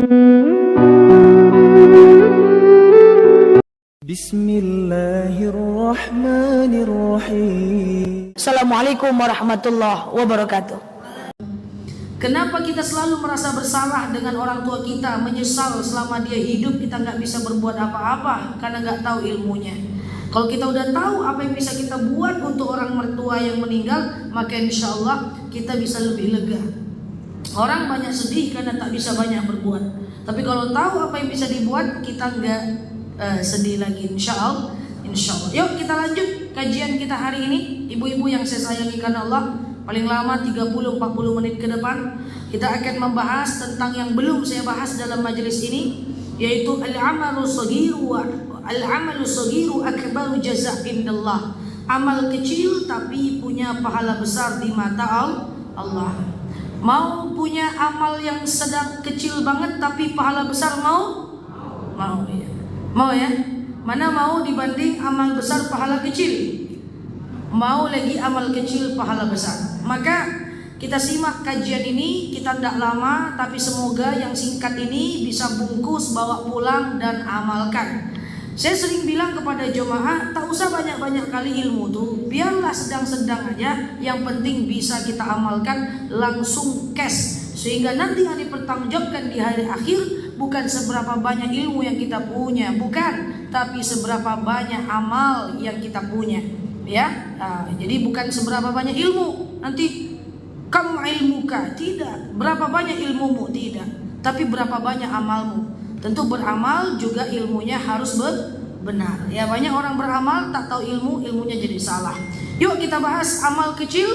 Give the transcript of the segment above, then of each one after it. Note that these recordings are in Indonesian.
Bismillahirrahmanirrahim. Assalamualaikum warahmatullahi wabarakatuh. Kenapa kita selalu merasa bersalah dengan orang tua kita, menyesal selama dia hidup kita nggak bisa berbuat apa-apa karena nggak tahu ilmunya. Kalau kita udah tahu apa yang bisa kita buat untuk orang mertua yang meninggal, maka insya Allah kita bisa lebih lega. Orang banyak sedih karena tak bisa banyak berbuat, tapi kalau tahu apa yang bisa dibuat, kita nggak sedih lagi insya Allah. Yuk kita lanjut kajian kita hari ini. Ibu-ibu yang saya sayangi karena Allah, paling lama 30-40 menit ke depan kita akan membahas tentang yang belum saya bahas dalam majelis ini, yaitu al-amalu saghiru akbaru jazaa indallah. Amal kecil tapi punya pahala besar di mata Allah. Mau punya amal yang sedang kecil banget tapi pahala besar, mau ya? Mau ya? Mana mau dibanding amal besar pahala kecil? Mau lagi amal kecil pahala besar. Maka kita simak kajian ini, kita tidak lama, tapi semoga yang singkat ini bisa bungkus, bawa pulang dan amalkan. Saya sering bilang kepada jemaah, tak usah banyak-banyak kali ilmu tuh, biarlah sedang-sedang aja, yang penting bisa kita amalkan langsung cash, sehingga nanti yang dipertanggungjawabkan di hari akhir bukan seberapa banyak ilmu yang kita punya, bukan, tapi seberapa banyak amal yang kita punya. Ya, jadi bukan seberapa banyak ilmu, nanti kam ilmuka, tidak, berapa banyak ilmumu, tidak, tapi berapa banyak amalmu. Tentu beramal juga ilmunya harus benar. Ya, banyak orang beramal tak tahu ilmu, ilmunya jadi salah. Yuk kita bahas amal kecil,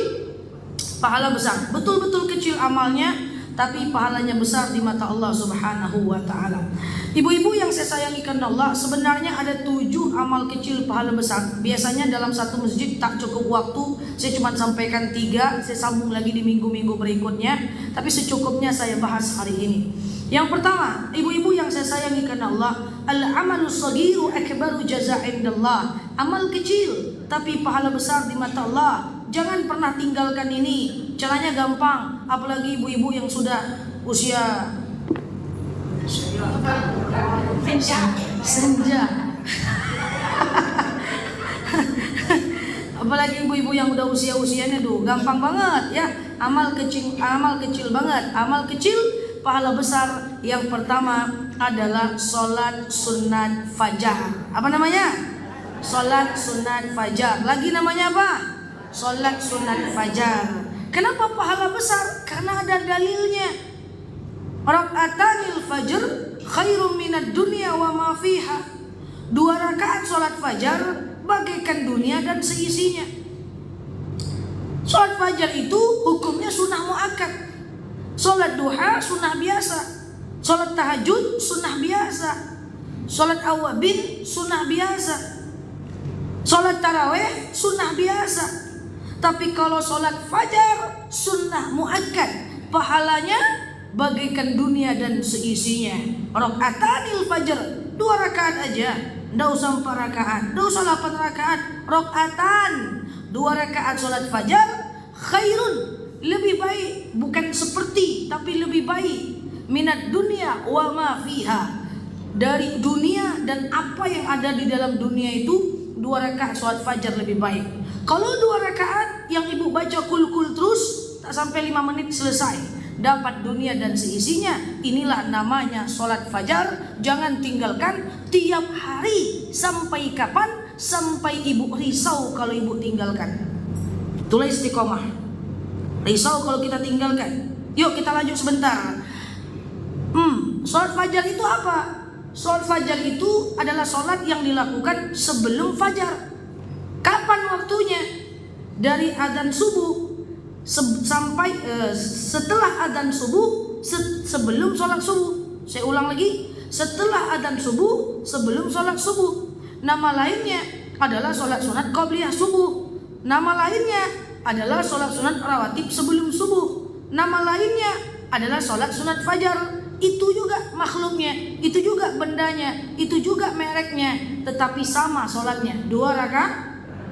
pahala besar. Betul-betul kecil amalnya, tapi pahalanya besar di mata Allah Subhanahu wa ta'ala. Ibu-ibu yang saya sayangi karena Allah, sebenarnya ada 7 amal kecil pahala besar. Biasanya dalam satu masjid tak cukup waktu, saya cuma sampaikan 3, saya sambung lagi di minggu-minggu berikutnya, tapi secukupnya saya bahas hari ini. Yang pertama, ibu-ibu yang saya sayangi karena Allah, al-amalu saghiru akbaru jazaa indallah. Amal kecil tapi pahala besar di mata Allah. Jangan pernah tinggalkan ini. Caranya gampang, apalagi ibu-ibu yang sudah usia senja. Apalagi ibu-ibu yang udah usia-usianya gampang banget ya. Amal kecil banget. Amal kecil pahala besar. Yang pertama adalah sholat sunat fajar. Apa namanya? Sholat sunat fajar. Lagi namanya apa? Sholat sunat fajar. Kenapa pahala besar? Karena ada dalilnya. Rakaatanil fajr khairum minad dunya wa ma fiha. 2 rakaat sholat fajar bagaikan dunia dan seisinya. Sholat fajar itu hukumnya sunnah muakkad. Sholat duha sunnah biasa. Sholat tahajud sunnah biasa. Sholat awabin sunnah biasa. Sholat taraweh sunnah biasa. Tapi kalau sholat fajar sunnah muakkad, pahalanya bagaikan dunia dan seisinya. Rakaatanil fajr, 2 rakaat aja, ndak usah 4 rakaat, ndak usah 8 rakaat, rakaatan, 2 rakaat sholat fajar khairun, lebih baik, bukan seperti tapi lebih baik, minat dunia wa ma fiha, dari dunia dan apa yang ada di dalam dunia itu. 2 rakaat sholat fajar lebih baik. Kalau 2 rakaat yang ibu baca kul terus, tak sampai 5 menit selesai, dapat dunia dan seisinya. Inilah namanya sholat fajar. Jangan tinggalkan tiap hari. Sampai kapan? Sampai ibu risau kalau ibu tinggalkan. Itulah istiqomah. Risau kalau kita tinggalkan. Yuk kita lanjut sebentar. Sholat fajar itu apa? Sholat fajar itu adalah sholat yang dilakukan sebelum fajar. Kapan waktunya? Dari adzan subuh sampai setelah adzan subuh, sebelum sholat subuh. Saya ulang lagi, setelah adzan subuh, sebelum sholat subuh. Nama lainnya adalah sholat sunat qobliyah subuh. Nama lainnya adalah sholat sunat rawatib sebelum subuh. Nama lainnya adalah sholat sunat fajar. Itu juga makhluknya, itu juga bendanya, itu juga mereknya, tetapi sama sholatnya. 2 rakaat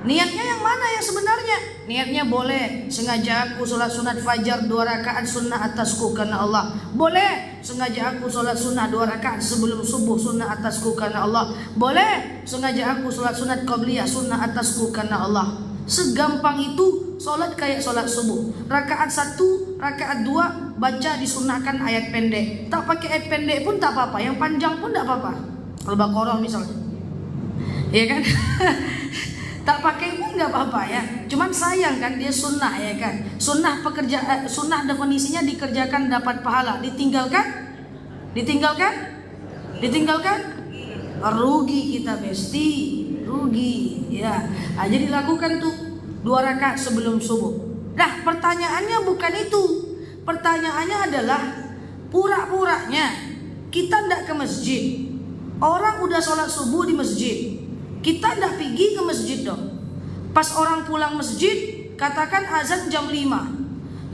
Niatnya yang mana yang sebenarnya? Niatnya boleh sengaja aku sholat sunat fajar 2 rakaat sunnah atasku karena Allah. Boleh sengaja aku sholat sunnah 2 rakaat sebelum subuh sunnah atasku karena Allah. Boleh sengaja aku sholat sunat qabliyah sunnah atasku karena Allah. Segampang itu sholat kayak sholat subuh. Rakaat 1, rakaat 2 baca disunahkan ayat pendek. Tak pakai ayat pendek pun tak apa-apa, yang panjang pun tak apa-apa. Al-Baqarah misalnya, ya kan? Tak pakai pun nggak apa-apa ya. Cuman sayang kan dia sunnah ya kan. Sunnah definisinya dikerjakan dapat pahala, ditinggalkan rugi kita besti, rugi ya. Jadi lakukan tuh 2 rakaat sebelum subuh. Nah pertanyaannya bukan itu. Pertanyaannya adalah pura-puranya kita ndak ke masjid. Orang udah sholat subuh di masjid, kita ndak pergi ke masjid dong. Pas orang pulang masjid, katakan azan jam 5:15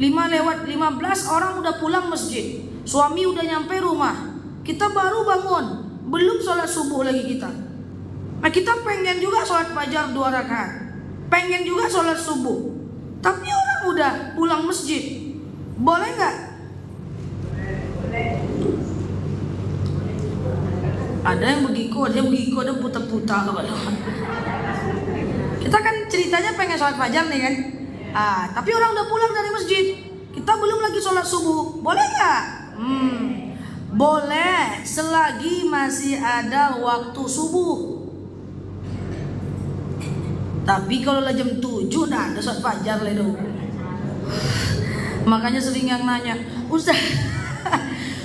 orang udah pulang masjid. Suami udah nyampe rumah, kita baru bangun, belum sholat subuh lagi kita. Nah kita pengen juga sholat fajar 2 rakaat, pengen juga sholat subuh, tapi orang udah pulang masjid. Boleh nggak? Ada yang begitu, ada putar-putar. Kita kan ceritanya pengen sholat fajar nih kan. Tapi orang udah pulang dari masjid, kita belum lagi sholat subuh. Boleh nggak? Boleh, selagi masih ada waktu subuh. Tapi kalau lah jam 7 dah ada sholat fajar lah dong. Makanya sering yang nanya,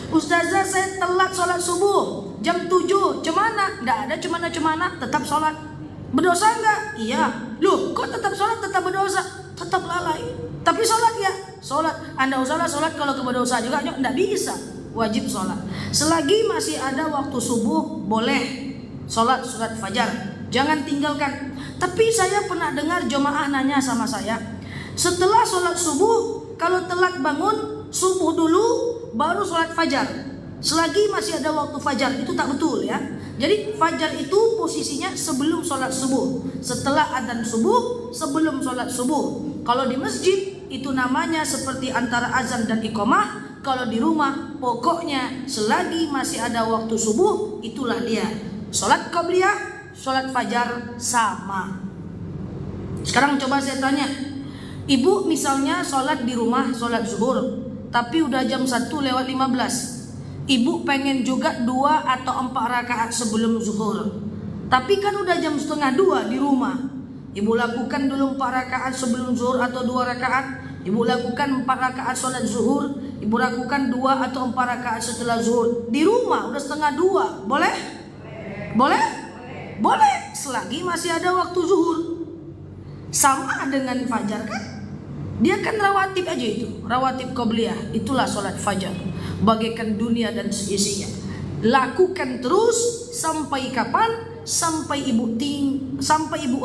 Ustazah saya telat sholat subuh jam 7, cemana? Nggak ada cemana, tetap sholat. Berdosa enggak? Iya. Loh, kok tetap sholat tetap berdosa? Tetap lalai. Tapi sholat ya? Sholat. Anda usahlah sholat kalau berdosa juga, enggak bisa. Wajib sholat. Selagi masih ada waktu subuh, boleh sholat fajar. Jangan tinggalkan. Tapi saya pernah dengar jemaah nanya sama saya, setelah sholat subuh, kalau telat bangun, subuh dulu, baru sholat fajar. Selagi masih ada waktu fajar, itu tak betul ya. Jadi fajar itu posisinya sebelum sholat subuh, setelah adzan subuh, sebelum sholat subuh. Kalau di masjid itu namanya seperti antara azan dan iqamah. Kalau di rumah pokoknya selagi masih ada waktu subuh, itulah dia. Sholat qabliyah, sholat fajar sama. Sekarang coba saya tanya, ibu misalnya sholat di rumah, sholat zuhur, tapi udah jam 1:15. Ibu pengen juga 2 atau 4 rakaat sebelum zuhur, tapi kan udah jam 1:30 di rumah. Ibu lakukan dulu 4 rakaat sebelum zuhur atau 2 rakaat. Ibu lakukan 4 rakaat sholat zuhur. Ibu lakukan 2 atau 4 rakaat setelah zuhur. Di rumah udah 1:30. Boleh? Boleh? Boleh, selagi masih ada waktu zuhur. Sama dengan fajar kan? Dia kan rawatib aja itu, rawatib qabliyah. Itulah sholat fajar, bagaikan dunia dan seisinya. Lakukan terus sampai kapan? Sampai ibu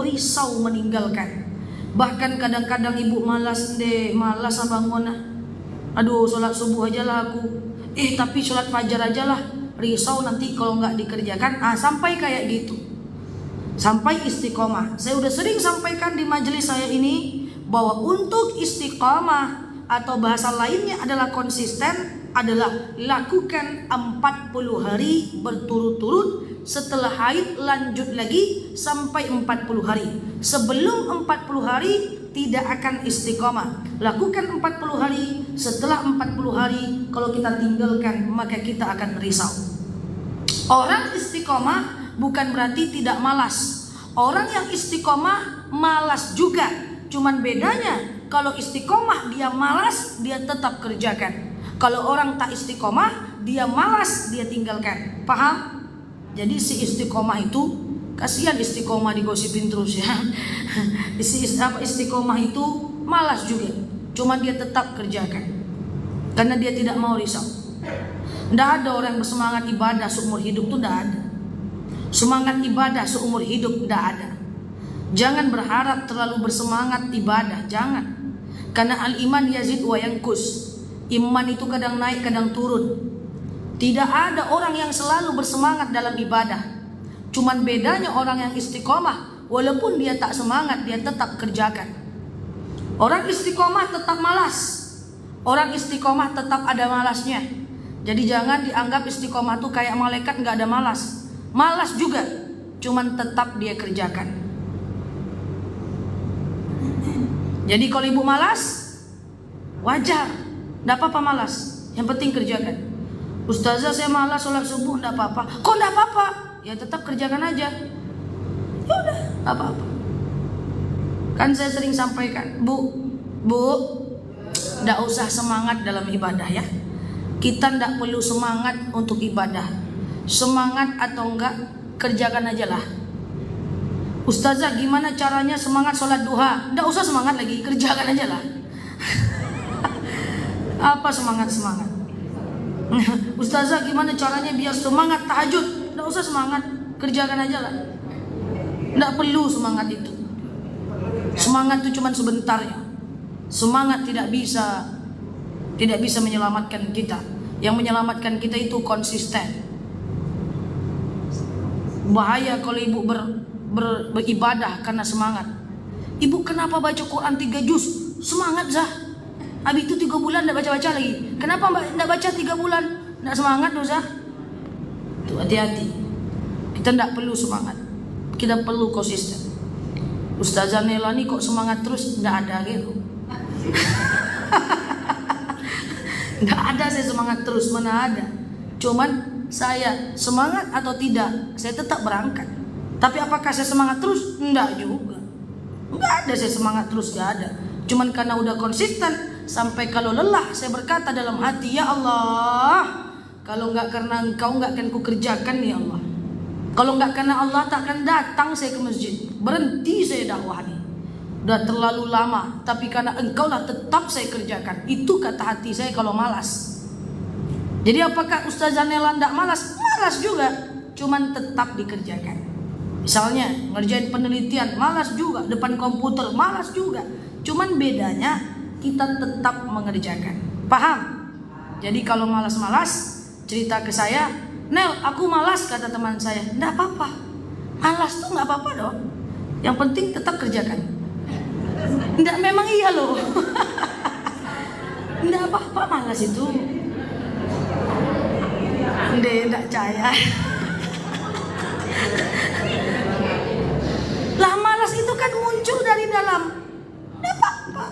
risau meninggalkan. Bahkan kadang-kadang ibu malas bangun. Aduh, sholat subuh aja lah aku. Tapi sholat fajar aja lah. Risau nanti kalau nggak dikerjakan. Sampai kayak gitu. Sampai istiqomah. Saya udah sering sampaikan di majelis saya ini bahwa untuk istiqamah atau bahasa lainnya adalah konsisten, adalah lakukan 40 hari berturut-turut, setelah haid lanjut lagi sampai 40 hari. Sebelum 40 hari tidak akan istiqamah. Lakukan 40 hari, setelah 40 hari kalau kita tinggalkan maka kita akan risau. Orang istiqamah bukan berarti tidak malas. Orang yang istiqomah malas juga. Cuman bedanya kalau istiqomah dia malas, dia tetap kerjakan. Kalau orang tak istiqomah, dia malas, dia tinggalkan. Paham? Jadi si istiqomah itu, kasihan istiqomah digosipin terus ya. Istiqomah itu malas juga. Cuman dia tetap kerjakan. Karena dia tidak mau risau. Tidak ada orang bersemangat ibadah seumur hidup, itu tidak ada. Semangat ibadah seumur hidup tidak ada. Jangan berharap terlalu bersemangat ibadah, jangan. Karena al-iman yazid wa yanqus. Iman itu kadang naik, kadang turun. Tidak ada orang yang selalu bersemangat dalam ibadah. Cuman bedanya orang yang istiqomah, walaupun dia tak semangat, dia tetap kerjakan. Orang istiqomah tetap malas. Orang istiqomah tetap ada malasnya. Jadi jangan dianggap istiqomah tuh kayak malaikat nggak ada malas. Malas juga, cuman tetap dia kerjakan. Jadi kalau ibu malas, wajar, nggak apa-apa malas. Yang penting kerjakan. Ustazah saya malas sholat subuh, nggak apa-apa. Kok nggak apa-apa? Ya tetap kerjakan aja. Ya udah, nggak apa-apa. Kan saya sering sampaikan, bu, nggak usah semangat dalam ibadah ya. Kita nggak perlu semangat untuk ibadah. Semangat atau enggak, kerjakan aja lah. Ustazah gimana caranya semangat sholat duha? Nggak usah semangat lagi, kerjakan aja lah. Apa semangat? Ustazah gimana caranya biar semangat tahajud? Nggak usah semangat, kerjakan aja lah. Nggak perlu semangat itu. Semangat itu cuma sebentar ya. Semangat tidak bisa menyelamatkan kita. Yang menyelamatkan kita itu konsisten. Bahaya kalau ibu beribadah karena semangat. Ibu kenapa baca Quran 3 juz? Semangat Zah. Habis itu 3 bulan tidak baca-baca lagi. Kenapa tidak baca 3 bulan? Tidak semangat doh Zah. Tuh hati-hati. Kita tidak perlu semangat. Kita perlu konsisten. Ustazah Nela nih kok semangat terus? Tidak ada gitu. Tidak ada saya semangat terus, mana ada. Cuman saya semangat atau tidak, saya tetap berangkat. Tapi apakah saya semangat terus? Enggak juga. Enggak ada saya semangat terus, enggak ada. Cuman karena udah konsisten, sampai kalau lelah saya berkata dalam hati, ya Allah, kalau enggak karena Engkau enggak akan kukerjakan ya Allah. Kalau enggak karena Allah tak akan datang saya ke masjid. Berhenti saya dakwah ini. Udah terlalu lama, tapi karena Engkau lah tetap saya kerjakan. Itu kata hati saya kalau malas. Jadi apakah Ustazah Nela enggak malas? Malas juga, cuman tetap dikerjakan. Misalnya ngerjain penelitian, malas juga. Depan komputer, malas juga. Cuman bedanya kita tetap mengerjakan. Paham? Jadi kalau malas-malas, cerita ke saya, Nel, aku malas, kata teman saya. Enggak apa-apa. Malas tuh enggak apa-apa dong. Yang penting tetap kerjakan. Enggak, memang iya loh. Enggak apa-apa malas itu. Enggak percaya. Lah malas itu kan muncul dari dalam. Enggak apa-apa.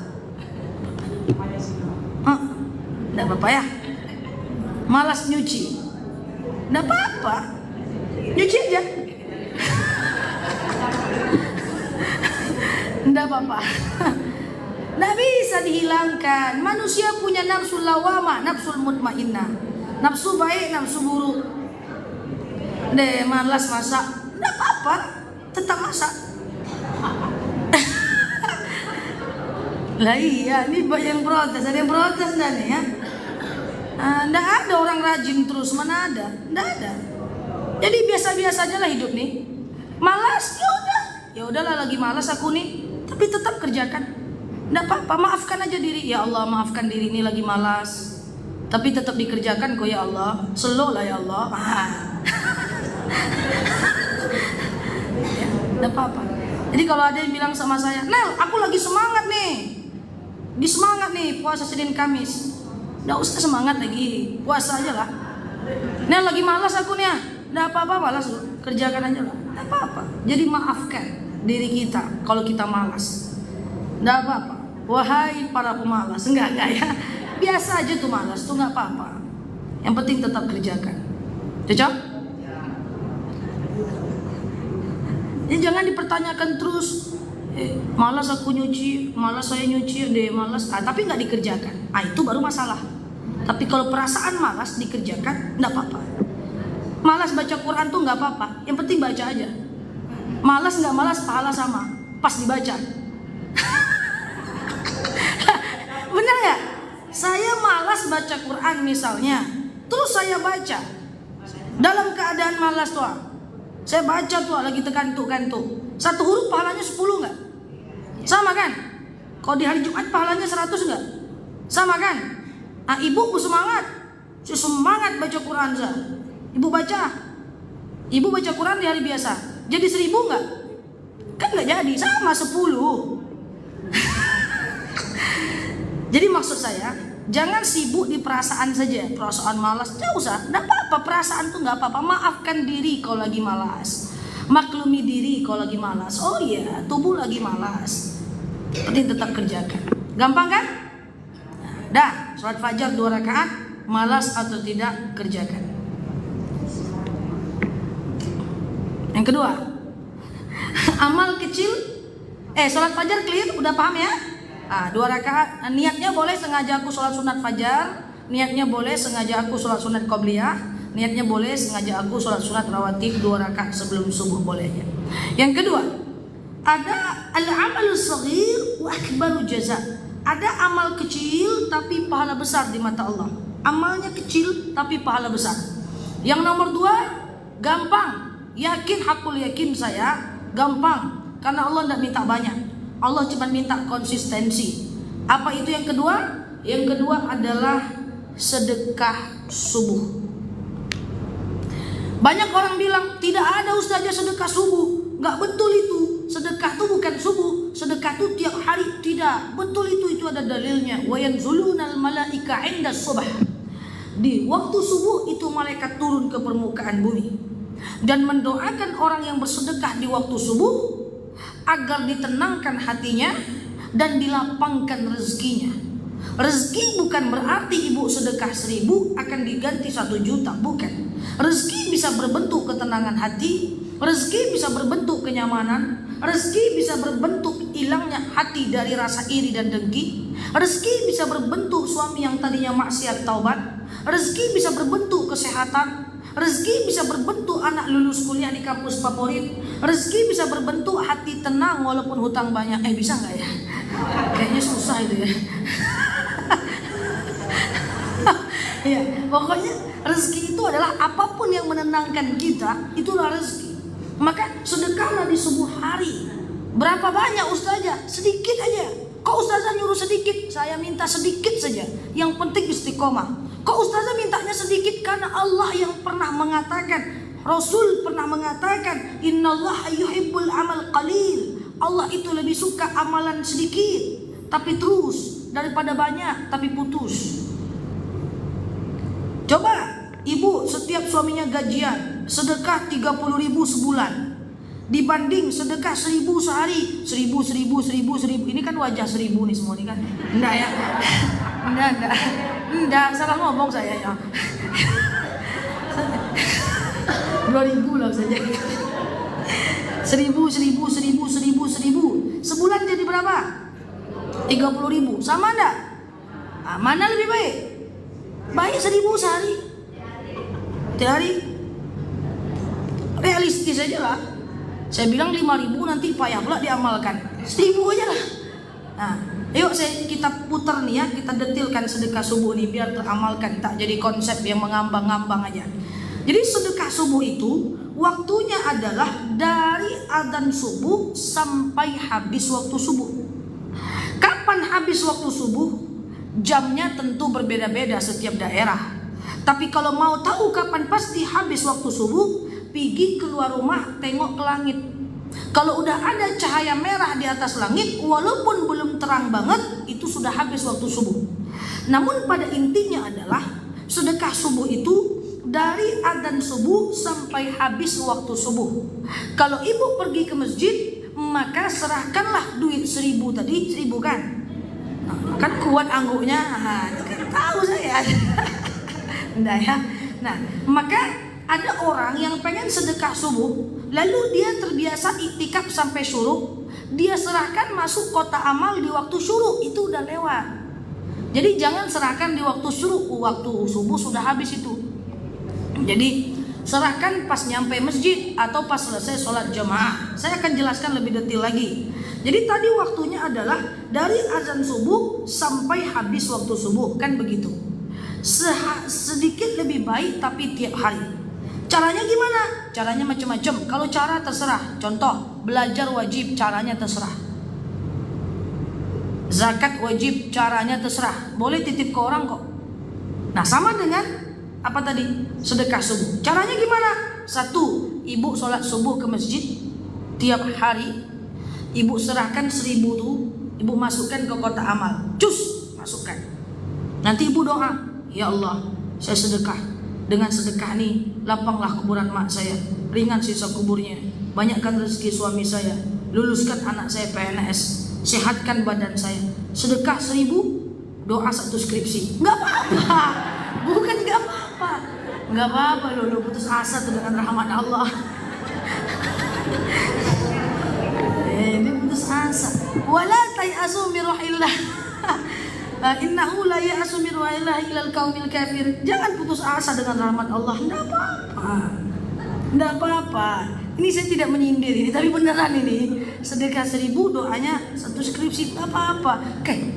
Enggak apa-apa ya. Malas nyuci. Enggak apa-apa. Nyuci aja. Enggak apa-apa. Enggak bisa dihilangkan. Manusia punya nafsu lawamah, nafsu mutmainnah. Nafsu baik, nafsu buruk. Deh, malas masak. Enggak apa-apa. Tetap masak. Lah iya, ini banyak yang protes. Ada yang protes enggak nih ya? Enggak ada orang rajin terus, mana ada? Enggak ada. Jadi biasa-biasa aja lah hidup nih. Malas, ya udah. Ya udahlah lagi malas aku nih. Tapi tetap kerjakan. Enggak apa-apa, maafkan aja diri. Ya Allah, maafkan diri ini lagi malas. Tapi tetap dikerjakan kok ya Allah. Slow lah ya Allah. Ya, enggak apa-apa. Jadi kalau ada yang bilang sama saya, Nel, aku lagi semangat nih. Semangat nih puasa Senin Kamis. Enggak usah semangat lagi, puasa aja lah. Nel, lagi malas aku nih ya. Enggak apa-apa, malas loh. Kerjakan aja lah. Enggak apa-apa. Jadi maafkan diri kita kalau kita malas. Enggak apa-apa. Wahai para pemalas, enggak ya. Biasa aja tuh malas tuh, enggak apa-apa. Yang penting tetap kerjakan. Cocok? Ya, jangan dipertanyakan terus. Malas aku nyuci, malas saya nyuci, deh malas. Tapi nggak dikerjakan. Itu baru masalah. Tapi kalau perasaan malas dikerjakan, nggak apa-apa. Malas baca Quran tuh nggak apa-apa. Yang penting baca aja. Malas nggak malas, pahala sama. Pas dibaca. Bener nggak? Saya malas baca Quran misalnya, terus saya baca. Dalam keadaan malas tuh, saya baca tuh lagi tekantuk-kantuk. 1 huruf pahalanya 10 nggak? Sama kan? Kalau di hari Jumat pahalanya 100 nggak? Sama kan? Ibu semangat. Semangat baca Quran. Ibu baca Quran di hari biasa. Jadi 1000 nggak? Kan nggak jadi, sama 10. Jadi maksud saya, jangan sibuk di perasaan saja. Perasaan malas, nggak usah. Nggak apa-apa, perasaan tuh nggak apa-apa. Maafkan diri kalau lagi malas. Maklumi diri kalau lagi malas. Oh iya, tubuh lagi malas. Tapi tetap kerjakan. Gampang kan? Dah, sholat fajar 2 rakaat, malas atau tidak, kerjakan. Yang kedua, amal kecil. Sholat fajar clear, udah paham ya? 2 rakaat, niatnya boleh sengaja aku sholat sunat fajar, niatnya boleh sengaja aku sholat sunat qobliyah, niatnya boleh sengaja aku sholat sunat rawatib 2 rakaat sebelum subuh bolehnya. Yang kedua, ada al-amalu shaghir wa akbaru jaza. Ada amal kecil tapi pahala besar di mata Allah. Amalnya kecil tapi pahala besar. Yang nomor 2, gampang. Yakin, hakul yakin saya, gampang. Karena Allah tidak minta banyak. Allah cuma minta konsistensi. Apa itu yang kedua? Yang kedua adalah sedekah subuh. Banyak orang bilang tidak ada ustazah sedekah subuh. Nggak betul itu. Sedekah itu bukan subuh. Sedekah itu tiap hari. Tidak betul itu ada dalilnya. Wa yanzulunal malaika 'inda subh. Di waktu subuh itu malaikat turun ke permukaan bumi dan mendoakan orang yang bersedekah di waktu subuh agar ditenangkan hatinya dan dilapangkan rezekinya. Rezeki bukan berarti ibu sedekah 1000 akan diganti 1 juta, bukan. Rezeki bisa berbentuk ketenangan hati, rezeki bisa berbentuk kenyamanan, rezeki bisa berbentuk hilangnya hati dari rasa iri dan dengki, rezeki bisa berbentuk suami yang tadinya maksiat taubat, rezeki bisa berbentuk kesehatan, rezeki bisa berbentuk anak lulus kuliah di kampus favorit, rezeki bisa berbentuk hati tenang walaupun hutang banyak. Bisa nggak ya? Kayaknya susah itu ya. Ya, pokoknya rezeki itu adalah apapun yang menenangkan kita, itulah rezeki. Maka sedekahlah di subuh hari. Berapa banyak ustazah? Sedikit aja. Kok ustazah nyuruh sedikit? Saya minta sedikit saja. Yang penting istiqomah. Kok ustazah mintanya sedikit? Karena Allah yang pernah mengatakan, Rasul pernah mengatakan, innallaha yuhibbul amal qalil. Allah itu lebih suka amalan sedikit tapi terus daripada banyak tapi putus. Coba ibu setiap suaminya gajian sedekah 30.000 sebulan dibanding sedekah 1.000 sehari. 1.000. Ini kan wajah 1.000 nih semua nih kan. Enggak ya? Enggak, salah ngomong saya ya. 2.000 lah saja. 1.000. Sebulan jadi berapa? 30.000. Sama enggak? Mana lebih baik? Baik 1.000 sehari. Tiap hari. Realistis aja lah. Saya bilang 5.000 nanti payah pula diamalkan. 1.000 aja lah. Nah, yuk kita putar nih ya, kita detilkan sedekah subuh nih biar teramalkan, tak jadi konsep yang mengambang-ngambang aja. Jadi sedekah subuh itu waktunya adalah dari adzan subuh sampai habis waktu subuh. Kapan habis waktu subuh? Jamnya tentu berbeda-beda setiap daerah. Tapi kalau mau tahu kapan pasti habis waktu subuh, pergi keluar rumah tengok ke langit. Kalau udah ada cahaya merah di atas langit, walaupun belum terang banget, itu sudah habis waktu subuh. Namun pada intinya adalah sedekah subuh itu dari adzan subuh sampai habis waktu subuh. Kalau ibu pergi ke masjid, maka serahkanlah duit 1.000 tadi, 1.000 kan? Kan kuat angguknya, tahu saya. Enggak ya? Nah, maka ada orang yang pengen sedekah subuh, lalu dia terbiasa iktikaf sampai syuruk, dia serahkan masuk kota amal di waktu syuruk, itu udah lewat. Jadi jangan serahkan di waktu syuruk, waktu subuh sudah habis itu. Jadi serahkan pas nyampe masjid atau pas selesai sholat jamaah. Saya akan jelaskan lebih detail lagi. Jadi tadi waktunya adalah dari azan subuh sampai habis waktu subuh, kan begitu. Sedikit lebih baik tapi tiap hari. Caranya gimana? Caranya macam-macam. Kalau cara terserah. Contoh, belajar wajib, caranya terserah. Zakat wajib, caranya terserah. Boleh titip ke orang kok. Nah, sama dengan apa tadi? Sedekah subuh. Caranya gimana? 1, ibu sholat subuh ke masjid tiap hari. Ibu serahkan 1.000 tuh, ibu masukkan ke kotak amal. Cus, masukkan. Nanti ibu doa, ya Allah, saya sedekah. Dengan sedekah nih, lapanglah kuburan mak saya, ringan sisa kuburnya, banyakkan rezeki suami saya, luluskan anak saya PNS, sehatkan badan saya. Sedekah 1.000, doa 1 skripsi. Nggak apa-apa, bukan nggak apa-apa, nggak apa-apa lo putus asa tuh dengan rahmat Allah. Ini putus asa. Wala tayasu min ruhillah. Innahu la ya'asu min ruhillah ilal qaumil kafir. Jangan putus asa dengan rahmat Allah. Enggak apa-apa. Enggak apa-apa. Ini saya tidak menyindir ini, tapi beneran ini. Sedekah 1.000, doanya 1 skripsi, enggak apa-apa.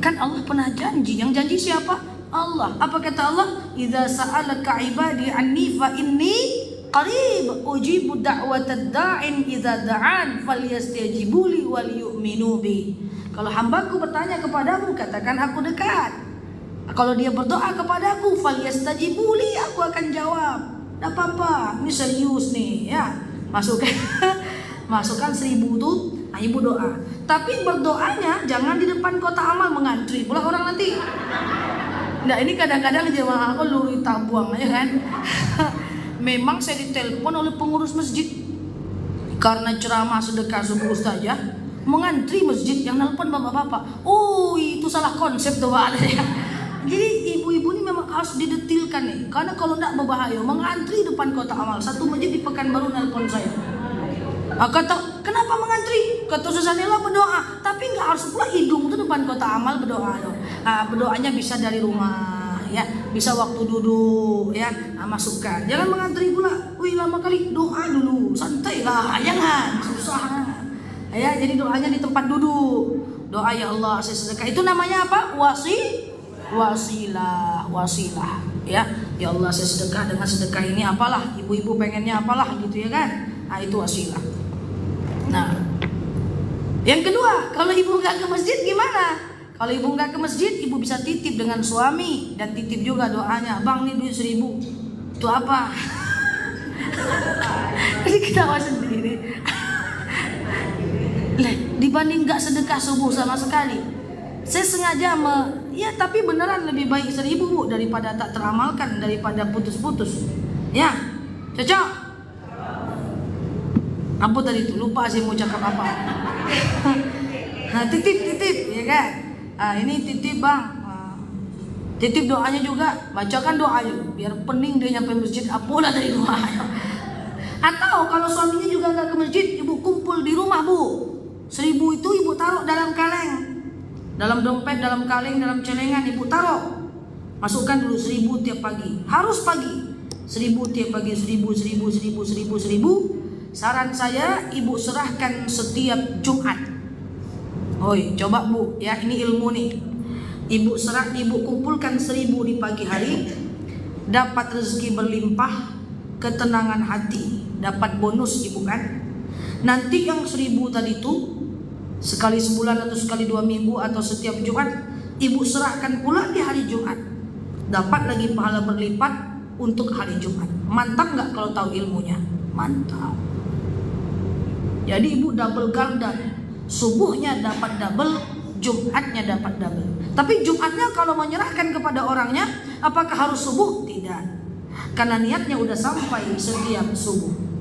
Kan Allah pernah janji. Yang janji siapa? Allah. Apa kata Allah? Idza sa'alaka ibadi anni fa inni qarib ujibu da'watad da'in idza da'an falyastajibu li wal yu'minu bi. Kalau hambaku bertanya kepadamu, katakan aku dekat. Kalau dia berdoa kepadaku, falyastajibu li, aku akan jawab. Tidak apa-apa, ini serius nih ya. Masukkan 1.000 tuh, ibu doa. Tapi berdoanya jangan di depan kotak amal mengantri pula orang nanti. Nah ini kadang-kadang jemaah aku luri tabuang aja kan. Memang saya ditelepon oleh pengurus masjid karena ceramah sedekah subuh ustazah, mengantri masjid, yang nelpon bapak-bapak. Oh itu salah konsep tuh Pak. Jadi ibu-ibu ini memang harus didetilkan nih, karena kalau tidak berbahaya. Mengantri depan kotak amal. Satu masjid di Pekanbaru nelpon saya. Kata kenapa mengantri? Kata Susanella berdoa, tapi nggak harus pula hidung tuh depan kotak amal berdoa. Berdoanya bisa dari rumah ya, bisa waktu duduk ya, masukkan. Jangan mengantri pula. Wih lama kali, doa dulu, santai lah, jangan susah. Ya, jadi doanya di tempat duduk. Doa ya Allah saya sedekah. Itu namanya apa? Wasilah. Ya, ya Allah saya sedekah, dengan sedekah ini apalah, ibu-ibu pengennya apalah gitu ya kan. Nah, itu wasilah. Nah, yang kedua, kalau ibu nggak ke masjid gimana? Kalau ibu nggak ke masjid, ibu bisa titip dengan suami dan titip juga doanya. Bang nih duit 1.000. Itu apa? Jadi ketawa sendiri. Dibanding nggak sedekah subuh sama sekali, saya sengaja ya tapi beneran lebih baik 1.000 Bu daripada tak teramalkan, daripada putus-putus. Ya, cocok. Apa tadi itu? Lupa saya mau cakap apa. Nah, titip ya kan. Ini titip bang. Titip doanya juga, bacakan doanya biar pening dia nyampe masjid. Apalah dari doanya. Atau kalau suaminya juga nggak ke masjid, ibu kumpul di rumah Bu. 1.000 itu ibu taruh dalam kaleng, dalam dompet, dalam kaleng, dalam celengan ibu taruh. Masukkan dulu 1.000 tiap pagi, harus pagi. 1.000 tiap pagi, 1.000. Saran saya ibu serahkan setiap Jumat. Oi, coba Bu, ya ini ilmu nih. Ibu kumpulkan 1.000 di pagi hari, dapat rezeki berlimpah, ketenangan hati, dapat bonus ibu kan. Nanti yang 1.000 tadi itu sekali sebulan atau sekali 2 minggu atau setiap Jumat, ibu serahkan pula di hari Jumat. Dapat lagi pahala berlipat untuk hari Jumat. Mantap nggak kalau tahu ilmunya? Mantap. Jadi ibu double gardan. Subuhnya dapat double, Jumatnya dapat double. Tapi Jumatnya kalau menyerahkan kepada orangnya, apakah harus subuh? Tidak. Karena niatnya udah sampai setiap subuh.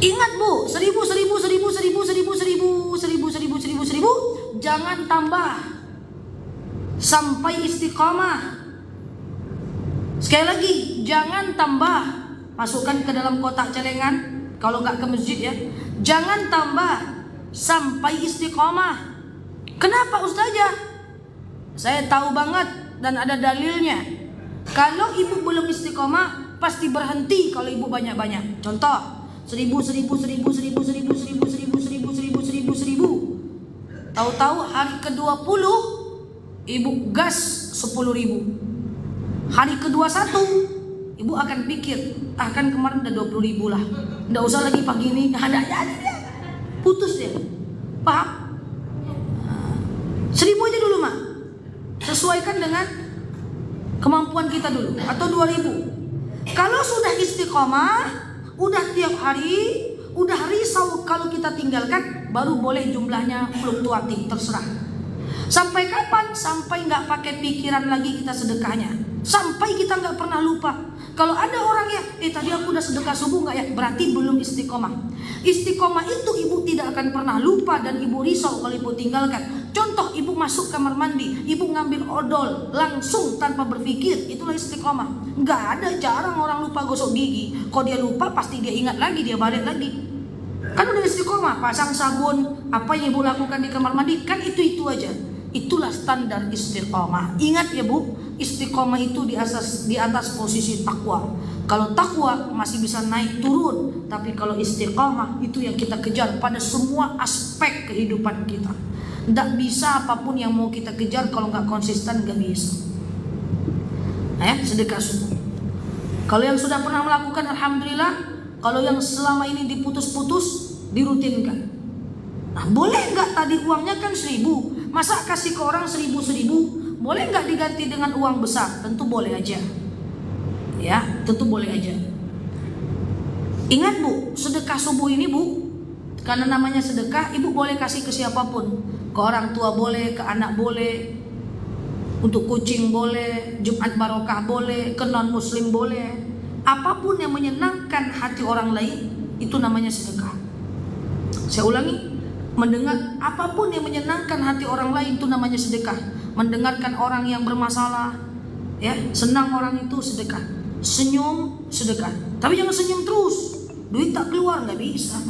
Ingat Bu, 1.000, jangan tambah sampai istiqamah. Sekali lagi, jangan tambah. Masukkan ke dalam kotak celengan. Kalau nggak ke masjid ya, jangan tambah sampai istiqamah. Kenapa Ustazah? Saya tahu banget dan ada dalilnya. Kalau ibu belum istiqamah, pasti berhenti kalau ibu banyak-banyak. Contoh, 1.000. Tahu-tahu hari ke-20 ibu gas 10.000. Hari ke-21 ibu akan pikir, kan kemarin udah 20.000 lah, nggak usah lagi pagi ini, ada dia putus dia. Paham? 1.000 aja dulu mak, sesuaikan dengan kemampuan kita dulu, atau 2.000. Kalau sudah istiqomah, udah tiap hari, udah risau kalau kita tinggalkan, baru boleh jumlahnya fluktuatif, terserah. Sampai kapan? Sampai nggak pakai pikiran lagi kita sedekahnya, sampai kita nggak pernah lupa. Kalau ada orang yang tadi aku udah sedekah subuh nggak ya, berarti belum istiqomah. Istiqomah itu ibu tidak akan pernah lupa dan ibu risau kalau ibu tinggalkan. Contoh, ibu masuk kamar mandi, ibu ngambil odol langsung tanpa berpikir, itulah istiqomah. Nggak ada, jarang orang lupa gosok gigi. Kalau dia lupa pasti dia ingat lagi, dia balik lagi. Kan udah istiqomah, pasang sabun, apa yang ibu lakukan di kamar mandi, kan itu aja. Itulah standar istiqomah. Ingat ya Bu, istiqomah itu di atas posisi takwa. Kalau takwa masih bisa naik turun, tapi kalau istiqomah itu yang kita kejar pada semua aspek kehidupan kita. Tidak bisa apapun yang mau kita kejar kalau nggak konsisten, nggak bisa. Sedekah subuh. Kalau yang sudah pernah melakukan, alhamdulillah. Kalau yang selama ini diputus-putus, dirutinkan. Nah, boleh nggak tadi uangnya kan 1.000, masa kasih ke orang 1.000, boleh nggak diganti dengan uang besar? Tentu boleh aja. Ya, tentu boleh aja. Ingat Bu, sedekah subuh ini Bu, karena namanya sedekah, ibu boleh kasih ke siapapun. Ke orang tua boleh, ke anak boleh, untuk kucing boleh, Jumat barokah boleh, ke non muslim boleh. Apapun yang menyenangkan hati orang lain, itu namanya sedekah. Saya ulangi, mendengar apapun yang menyenangkan hati orang lain itu namanya sedekah. Mendengarkan orang yang bermasalah, ya, senang orang itu sedekah. Senyum sedekah. Tapi jangan senyum terus, duit tak keluar, nggak bisa.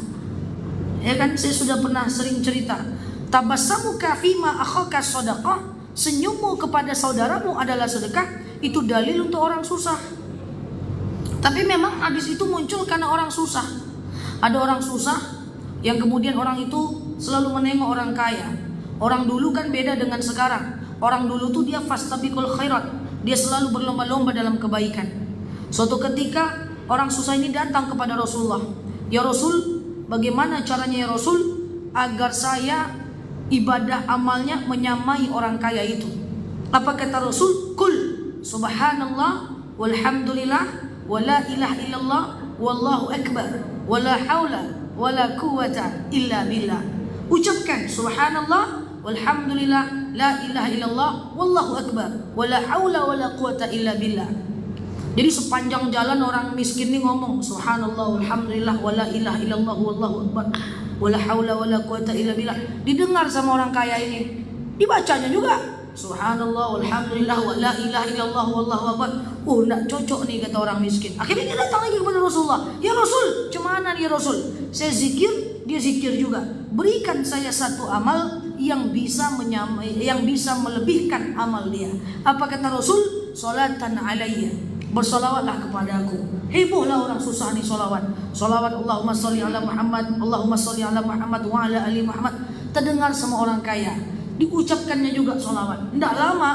Ya kan, saya sudah pernah sering cerita. Tabassamuka fima akhaka shadaqah, senyummu kepada saudaramu adalah sedekah. Itu dalil untuk orang susah. Tapi memang hadis itu muncul karena orang susah. Ada orang susah yang kemudian orang itu selalu menengok orang kaya. Orang dulu kan beda dengan sekarang. Orang dulu tuh dia fastabiqul khairat, dia selalu berlomba-lomba dalam kebaikan. Suatu ketika orang susah ini datang kepada Rasulullah. Ya Rasul, bagaimana caranya ya Rasul agar saya ibadah amalnya menyamai orang kaya itu? Apa kata Rasul? Kul subhanallah walhamdulillah wala ilaha illallah wallahu akbar wala haula wala quwata illa billah. Ucapkan subhanallah walhamdulillah la ilaha illallah wallahu akbar wala haula wala quwata illa billah. Jadi sepanjang jalan orang miskin ini ngomong subhanallah walhamdulillah wala ilaha illallah wallahu akbar wala haula wala quwata illa billah. Didengar sama orang kaya ini, dibacanya juga subhanallah walhamdulillah wala ilaha illallah wallahu akbar. Enggak cocok nih kata orang miskin. Akhirnya dia datang lagi kepada Rasulullah. Ya Rasul, cuman ya Rasul, saya zikir, dia zikir juga. Berikan saya satu amal yang bisa menyamai, yang bisa melebihkan amal dia. Apa kata Rasul? Salatan alayya, bersolawatlah kepada aku. Hebohlah orang susah nih solawat. Solawat Allahumma sholli ala Muhammad, Allahumma sholli ala Muhammad wa ala ali Muhammad. Terdengar sama orang kaya, diucapkannya juga solawat. Tidak lama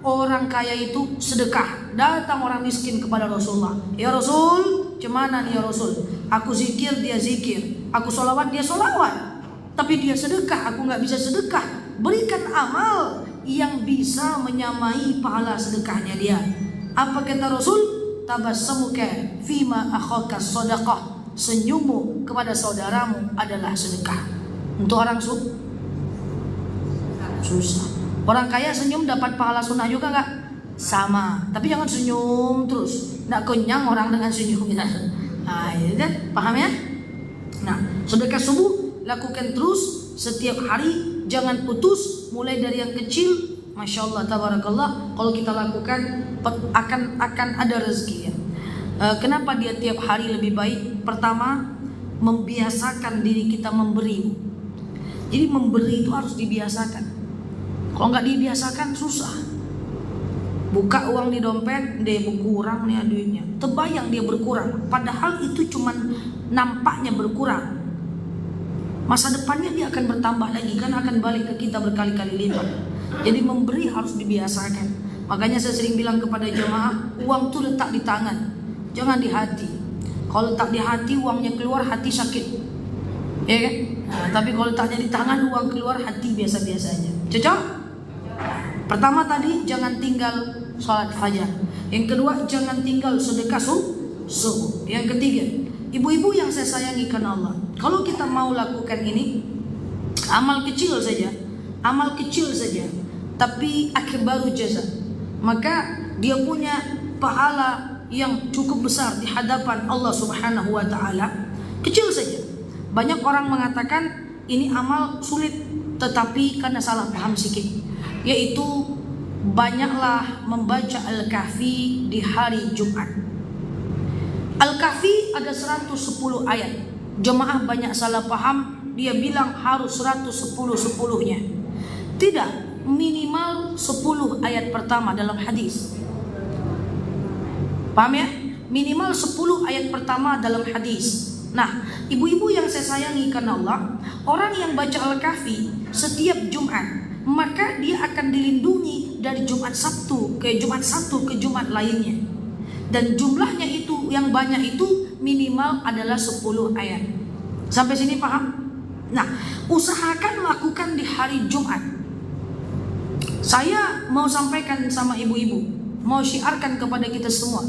orang kaya itu sedekah. Datang orang miskin kepada Rasulullah. Ya Rasul, cumanan ya Rasul, aku zikir, dia zikir. Aku solawat, dia solawat. Tapi dia sedekah, aku nggak bisa sedekah. Berikan amal yang bisa menyamai pahala sedekahnya dia. Apa kata Rasul? Tabassamuka fima akhaka shadaqah, senyummu kepada saudaramu adalah sedekah. Untuk orang susah. Orang kaya senyum dapat pahala sunnah juga nggak? Sama. Tapi jangan senyum terus. Nggak kenyang orang dengan senyum. Nah, ya kan? Paham ya? Nah, sedekah subuh lakukan terus setiap hari, jangan putus. Mulai dari yang kecil, masya Allah, tabarakallah. Kalau kita lakukan akan ada rezeki ya. Kenapa dia tiap hari lebih baik? Pertama, membiasakan diri kita memberi. Jadi memberi itu harus dibiasakan. Kalau nggak dibiasakan susah. Buka uang di dompet, dia berkurang nih duitnya. Terbayang dia berkurang. Padahal itu cuman nampaknya berkurang. Masa depannya dia akan bertambah lagi, kan akan balik ke kita berkali-kali lipat. Jadi memberi harus dibiasakan. Makanya saya sering bilang kepada jemaah, uang tuh letak di tangan, jangan di hati. Kalau letak di hati, uangnya keluar, hati sakit, ya kan? Nah, tapi kalau letaknya di tangan, uang keluar, hati biasa-biasa aja. Cocok? Pertama tadi, jangan tinggal sholat fajar. Yang kedua, jangan tinggal sedekah subuh. Yang ketiga, ibu-ibu yang saya sayangi karena Allah, kalau kita mau lakukan ini, amal kecil saja, tapi akbaru jaza, maka dia punya pahala yang cukup besar di hadapan Allah Subhanahu wa taala. Kecil saja. Banyak orang mengatakan ini amal sulit, tetapi karena salah paham sikit, yaitu banyaklah membaca Al-Kahfi di hari Jumat. Al-Kahfi ada 110 ayat. Jemaah banyak salah paham, dia bilang harus 110-10-nya. Tidak, minimal 10 ayat pertama dalam hadis. Paham ya? Minimal 10 ayat pertama dalam hadis. Nah, ibu-ibu yang saya sayangi karena Allah, orang yang baca Al-Kahfi setiap Jumat, maka dia akan dilindungi dari Jumat Sabtu ke Jumat lainnya. Dan jumlahnya itu yang banyak itu minimal adalah 10 ayat. Sampai sini paham? Nah, usahakan lakukan di hari Jumat. Saya mau sampaikan sama ibu-ibu, mau syiarkan kepada kita semua,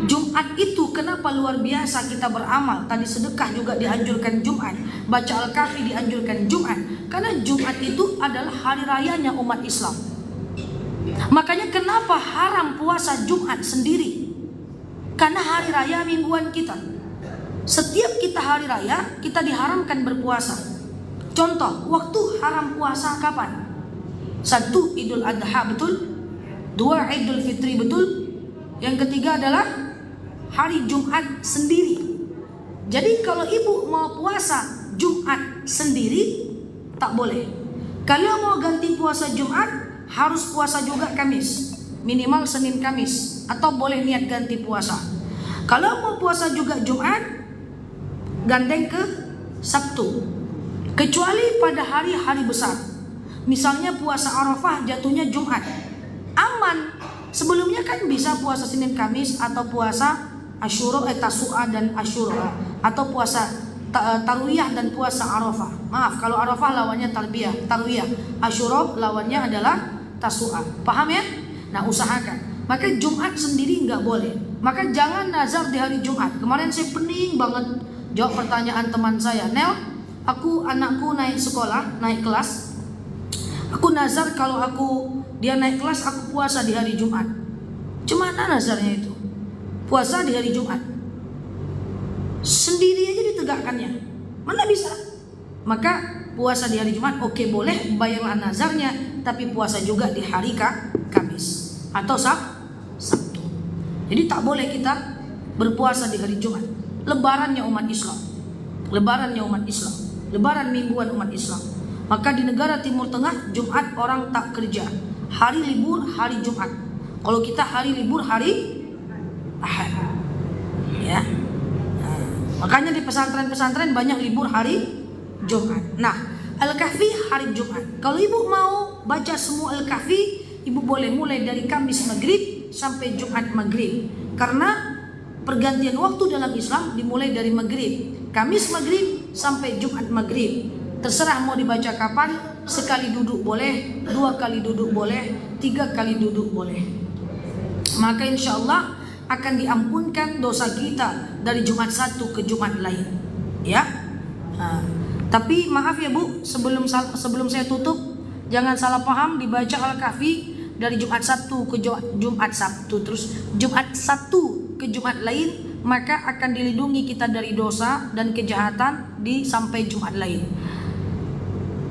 Jumat itu kenapa luar biasa kita beramal. Tadi sedekah juga dianjurkan Jumat, baca Al-Kahfi dianjurkan Jumat, karena Jumat itu adalah hari rayanya umat Islam. Makanya kenapa haram puasa Jumat sendiri? Karena hari raya mingguan kita. Setiap kita hari raya, kita diharamkan berpuasa. Contoh, waktu haram puasa kapan? 1. Idul Adha, betul? 2. Idul Fitri, betul? Yang ketiga adalah hari Jumat sendiri. Jadi kalau ibu mau puasa Jumat sendiri, tak boleh. Kalau mau ganti puasa Jumat, harus puasa juga Kamis, minimal Senin Kamis, atau boleh niat ganti puasa. Kalau mau puasa juga Jumat, gandeng ke Sabtu, kecuali pada hari-hari besar. Misalnya puasa Arafah jatuhnya Jumat, aman. Sebelumnya kan bisa puasa Senin Kamis, atau puasa Asyura, Tasu'a dan Asyura, atau puasa Tarwiyah dan puasa Arafah. Maaf, kalau Arafah lawannya Tarwiyah, Asyura lawannya adalah Tasu'a. Paham ya? Nah, usahakan. Maka Jumat sendiri nggak boleh. Maka jangan nazar di hari Jumat. Kemarin saya pening banget jawab pertanyaan teman saya, Nel, anakku naik sekolah, naik kelas, aku nazar kalau dia naik kelas, aku puasa di hari Jumat. Cemana nazarnya itu? Puasa di hari Jumat sendiri aja ditegakkannya, mana bisa? Maka puasa di hari Jumat oke, boleh, bayarlah nazarnya, tapi puasa juga di hari Kamis atau Sabtu. Jadi tak boleh kita berpuasa di hari Jumat. Lebarannya umat Islam, lebaran mingguan umat Islam. Maka di negara Timur Tengah Jumat orang tak kerja, hari libur hari Jumat. Kalau kita hari libur hari Ahad, ya. Makanya di pesantren-pesantren banyak libur hari Jumat. Nah, Al-Kahfi hari Jumat. Kalau ibu mau baca semua Al-Kahfi, ibu boleh mulai dari Kamis maghrib sampai Jumat maghrib. Karena pergantian waktu dalam Islam dimulai dari maghrib, Kamis maghrib sampai Jumat maghrib. Terserah mau dibaca kapan, sekali duduk boleh, 2 kali duduk boleh, 3 kali duduk boleh. Maka insya Allah akan diampunkan dosa kita dari Jumat satu ke Jumat lain, ya. Tapi maaf ya Bu, sebelum saya tutup, jangan salah paham, dibaca Al-Kahfi dari Jumat Sabtu ke Jumat Sabtu, terus Jumat satu ke Jumat lain, maka akan dilindungi kita dari dosa dan kejahatan sampai Jumat lain.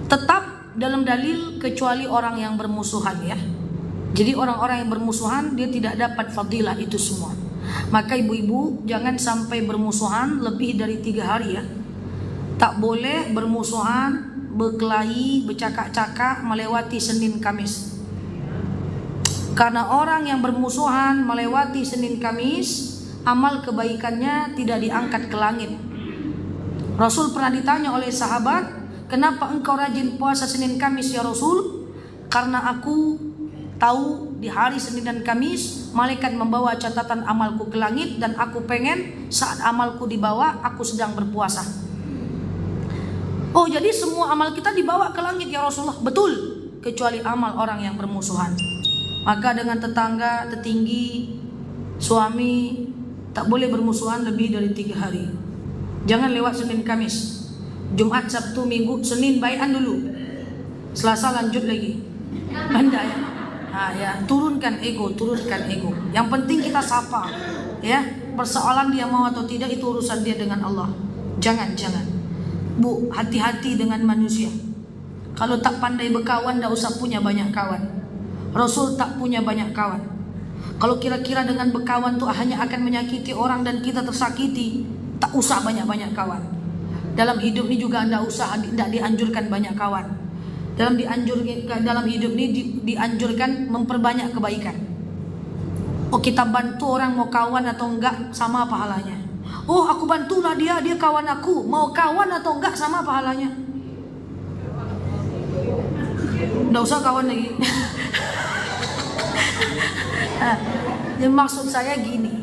Tetap dalam dalil kecuali orang yang bermusuhan, ya. Jadi orang-orang yang bermusuhan dia tidak dapat fadilah itu semua. Maka ibu-ibu jangan sampai bermusuhan lebih dari 3 hari, ya. Tak boleh bermusuhan, berkelahi, bercakap-cakap melewati Senin Kamis. Karena orang yang bermusuhan melewati Senin Kamis, amal kebaikannya tidak diangkat ke langit. Rasul pernah ditanya oleh sahabat, kenapa engkau rajin puasa Senin Kamis ya Rasul? Karena aku tahu di hari Senin dan Kamis malaikat membawa catatan amalku ke langit, dan aku pengen saat amalku dibawa aku sedang berpuasa. Oh, jadi semua amal kita dibawa ke langit ya Rasulullah? Betul, kecuali amal orang yang bermusuhan. Maka dengan tetangga, tetinggi, suami tak boleh bermusuhan lebih dari 3 hari. Jangan lewat Senin Kamis, Jumat, Sabtu, Minggu, Senin baikan dulu, Selasa lanjut lagi. Anda ya, ya turunkan ego, turunkan ego. Yang penting kita sapa, ya. Persoalan dia mau atau tidak itu urusan dia dengan Allah. Jangan Bu, hati-hati dengan manusia. Kalau tak pandai berkawan, tak usah punya banyak kawan. Rasul tak punya banyak kawan. Kalau kira-kira dengan berkawan tuh hanya akan menyakiti orang dan kita tersakiti, tak usah banyak-banyak kawan. Dalam hidup ini juga tidak usah, tidak dianjurkan banyak kawan. Dalam hidup ini dianjurkan memperbanyak kebaikan. Oh, kita bantu orang mau kawan atau enggak sama pahalanya. Oh, aku bantulah dia kawan aku, mau kawan atau enggak sama pahalanya. Nggak usah kawan lagi. Maksud saya gini,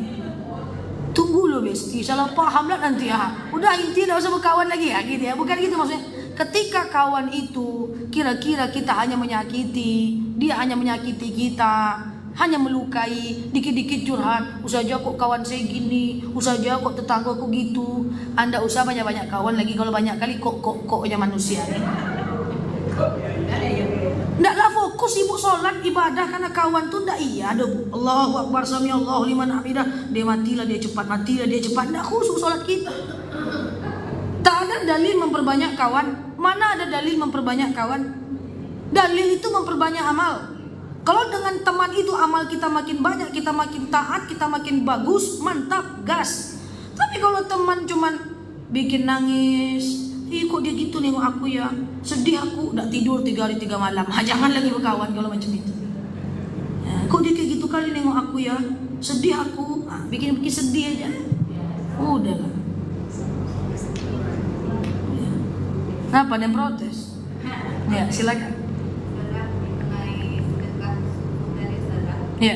tunggu lo besti, salah paham lah nanti ya. Udah inti nggak usah berkawan lagi ya, gitu ya. Bukan gitu maksudnya. Ketika kawan itu kira-kira kita hanya menyakiti, dia hanya menyakiti kita, hanya melukai, dikit-dikit curhat, usaha kok kawan saya gini, usaha kok tetanggaku gitu. Anda usah banyak-banyak kawan lagi, kalau banyak kali koknya manusia nih. Ndaklah fokus ibu sholat ibadah karena kawan tuh ndak iya ada bu. Allahu Akbar sami Allahu liman hamidah. Dia matilah dia cepat, Ndak khusus sholat kita. Tak ada dalil memperbanyak kawan. Mana ada dalil memperbanyak kawan? Dalil itu memperbanyak amal. Kalau dengan teman itu amal kita makin banyak, kita makin taat, kita makin bagus, mantap, gas. Tapi kalau teman cuman bikin nangis, kok dia gitu nengok aku ya, sedih aku, udah tidur 3 hari 3 malam. Jangan lagi berkawan kalau macam itu. Kok dia kayak gitu kali nengok aku ya, sedih aku, bikin sedih aja. Udahlah. Kenapa dia protes? Ya silakan. Ya.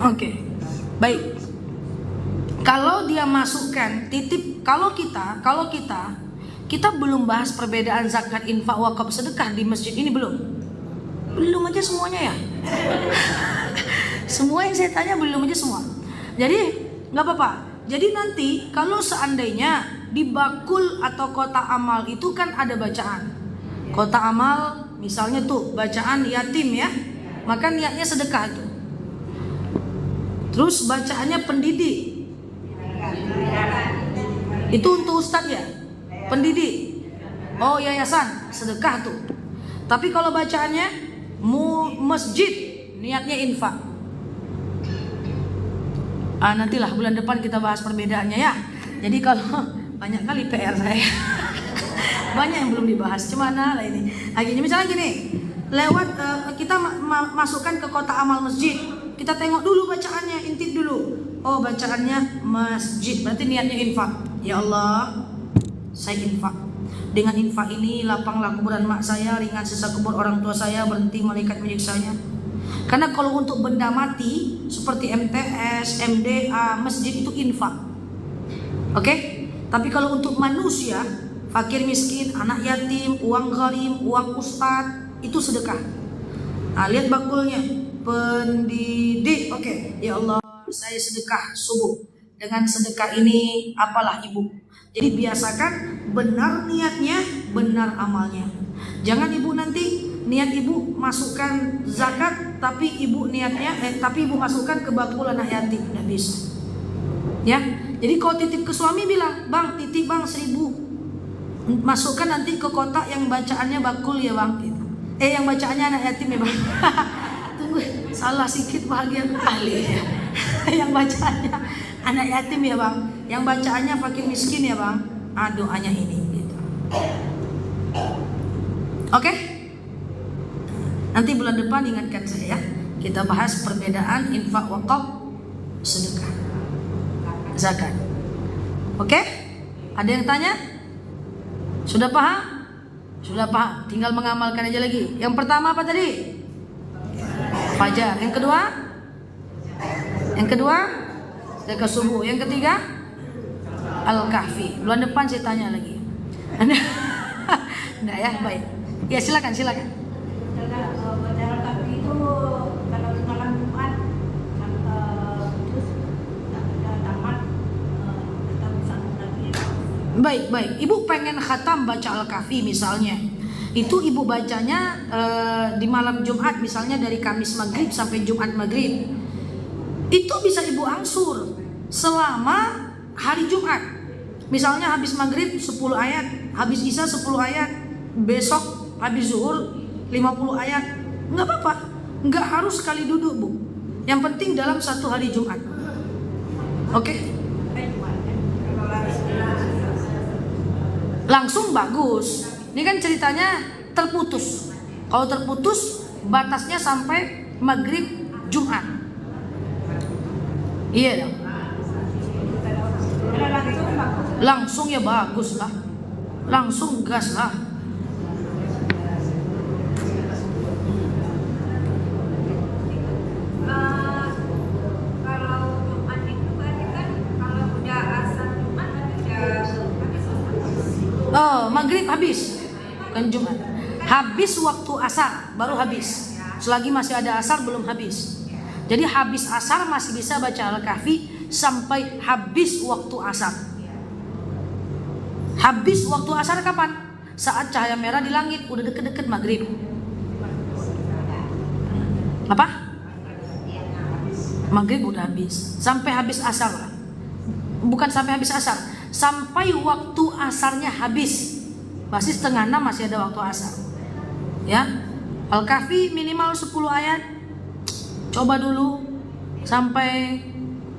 Oke, baik. Kalau dia masukkan titip, kalau kita belum bahas perbedaan zakat, infak, wakaf, sedekah di masjid ini belum aja semuanya ya. Semua yang saya tanya belum aja semua. Jadi nggak apa-apa. Jadi nanti kalau seandainya di bakul atau kotak amal itu kan ada bacaan. Kotak amal misalnya tuh bacaan yatim ya, maka niatnya sedekah tuh. Terus bacaannya pendidik. Itu untuk ustadz ya? Pendidik. Oh, yayasan, sedekah tuh. Tapi kalau bacaannya masjid, niatnya infak. Nantilah bulan depan kita bahas perbedaannya ya. Jadi kalau banyak kali PR saya. Banyak yang belum dibahas. Cemana lah ini. Gini, misalnya gini, lewat kita masukkan ke kotak amal masjid. Kita tengok dulu bacaannya, intip dulu. Oh, bacaannya masjid, berarti niatnya infak. Ya Allah, saya infak. Dengan infak ini lapanglah kuburan mak saya, ringan sisa kubur orang tua saya, berhenti malaikat menyiksanya. Karena kalau untuk benda mati seperti MTS, MDA, masjid itu infak. Oke? Tapi kalau untuk manusia, fakir miskin, anak yatim, uang gharim, uang ustad, itu sedekah. Lihat bakulnya. Pendidik, oke. Ya Allah, saya sedekah subuh. Dengan sedekah ini apalah ibu. Jadi biasakan benar niatnya, benar amalnya. Jangan ibu nanti niat ibu masukkan zakat, tapi ibu niatnya, tapi ibu masukkan ke bakul anak yatim, nggak bisa. Ya, jadi kalau titip ke suami bilang, bang titip bang 1000, masukkan nanti ke kotak yang bacaannya bakul ya bang. Yang bacaannya anak yatim ya bang. Tunggu, salah sedikit bahagia kali ya. Yang bacaannya anak yatim ya bang, yang bacaannya fakir miskin ya bang. Doanya ini gitu. Oke? Nanti bulan depan ingatkan saya, kita bahas perbedaan infak, wakaf, sedekah, zakat. Oke? Ada yang tanya? Sudah paham? Sudah paham, tinggal mengamalkan aja lagi. Yang pertama apa tadi? Fajar. Yang kedua sedekah subuh. Yang ketiga Al-Kahfi. Bulan depan saya tanya lagi. Nah ya, baik. Ya silakan. Jalan kaki itu kalau di malam Jumat terus tamat kita bisa lagi. Baik. Ibu pengen khatam baca Al-Kahfi misalnya. Itu ibu bacanya di malam Jumat misalnya dari Kamis maghrib sampai Jumat maghrib. Itu bisa ibu angsur selama hari Jumat. Misalnya habis maghrib 10 ayat, habis isya 10 ayat, besok habis zuhur 50 ayat. Nggak apa-apa, nggak harus sekali duduk bu. Yang penting dalam satu hari Jumat. Oke? Langsung bagus. Ini kan ceritanya terputus. Kalau terputus batasnya sampai maghrib Jumat. Iya dong. Langsung ya bagus lah. Langsung gas lah. Kalau Jumat itu berarti kan kalau udah azan Jumat udah habis. Oh, maghrib habis. Bukan Jumat. Habis waktu asar baru habis. Selagi masih ada asar belum habis. Jadi habis asar masih bisa baca Al-Kahfi sampai habis waktu asar. Habis waktu asar kapan? Saat cahaya merah di langit, udah deket-deket maghrib. Apa? Maghrib udah habis. Sampai habis asar lah. Bukan sampai habis asar, sampai waktu asarnya habis. Masih setengah 6 masih ada waktu asar. Ya, Al-Kahfi minimal 10 ayat. Coba dulu sampai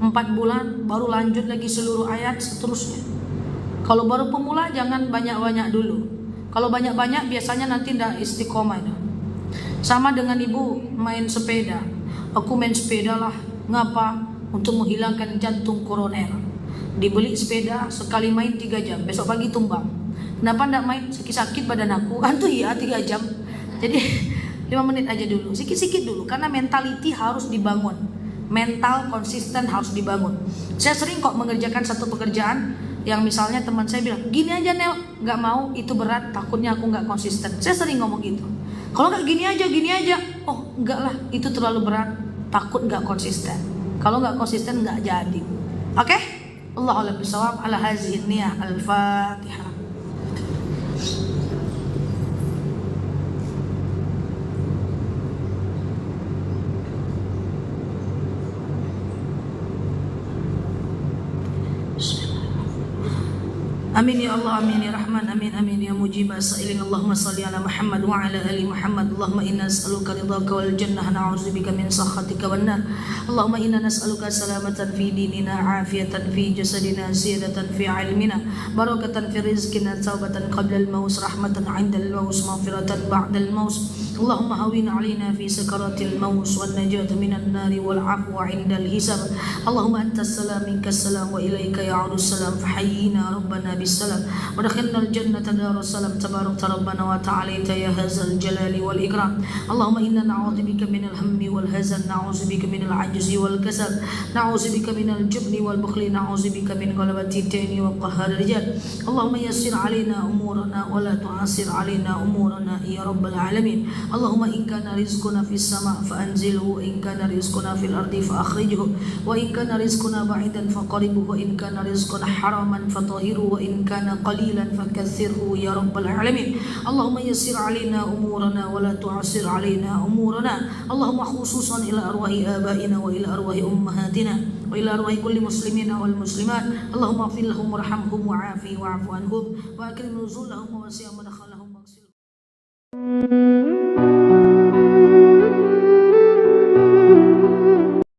4 bulan, baru lanjut lagi seluruh ayat seterusnya. Kalau baru pemula jangan banyak-banyak dulu. Kalau banyak-banyak biasanya nanti ndak istiqomah itu. Sama dengan ibu main sepeda. Aku main sepeda lah, ngapa? Untuk menghilangkan jantung koroner. Dibeli sepeda sekali main 3 jam, besok pagi tumbang. Kenapa ndak main? Sakit-sakit badan aku. Antu ya 3 jam. Jadi 5 menit aja dulu, sikit-sikit dulu. Karena mentality harus dibangun. Mental konsisten harus dibangun. Saya sering kok mengerjakan satu pekerjaan yang misalnya teman saya bilang, gini aja Nel, nggak mau, itu berat, takutnya aku nggak konsisten. Saya sering ngomong gitu. Kalau nggak gini aja, oh enggak lah, itu terlalu berat, takut nggak konsisten. Kalau nggak konsisten nggak jadi. Oke? Allahu a'lam bishawab. Ala hazihi niyah. Al-Fatihah. Amin ya Allah, amin ya Rahman, amin ya Mujib as-sa'ilin. Allahumma salli ala Muhammad wa ala ali Muhammad. Allahumma inna nas'aluka ridhaka wal jannah, na'udzubika min sakhatika wan nar. Allahumma inna nas'aluka salamatan fi dinina, afiyatan fi jasadina, ziyadatan fi ilmina, barakatan fi rizqina, taubatan qabla al-maut, rahmatan 'inda al-maut, maghfiratan ba'da al-maut. Allahumma hawwin 'alaina fi sakaratil maut wan najata minan nar wal 'afwa 'inda al-hisab. Allahumma antas salam minkas salam wa ilaika ya'udus salam, fahayyina rabbana السلام ودخلنا الجنة دار السلام تبارك ربنا وتعاليت يا هذا الجلال والإكرام. اللهم إنا نعوذ بك من الهم والهزن، نعوذ بك من العجز والكسل، نعوذ بك من الجبن والبخل، نعوذ بك من غلبة الدين وقهر الرجال. اللهم يسر علينا أمورنا ولا تعسر علينا أمورنا يا رب العالمين. اللهم إن كان رزقنا في السماء فأنزله، وإن كان رزقنا في الأرض فأخرجه، وإن كان رزقنا بعيدا فقربه، وإن كان رزقنا حراما فطهره، وإن كان قليلا فكثره يا رب العالمين. اللهم يسر علينا أمورنا ولا تعسر علينا أمورنا. اللهم خصوصا إلى أرواح آبائنا وإلى أرواح أمهاتنا وإلى أرواح كل مسلمين والمسلمات. اللهم اغفر لهم وارحمهم وعافهم واعف عنهم وأكرم نزولهم ووسع مدخلهم واغسلهم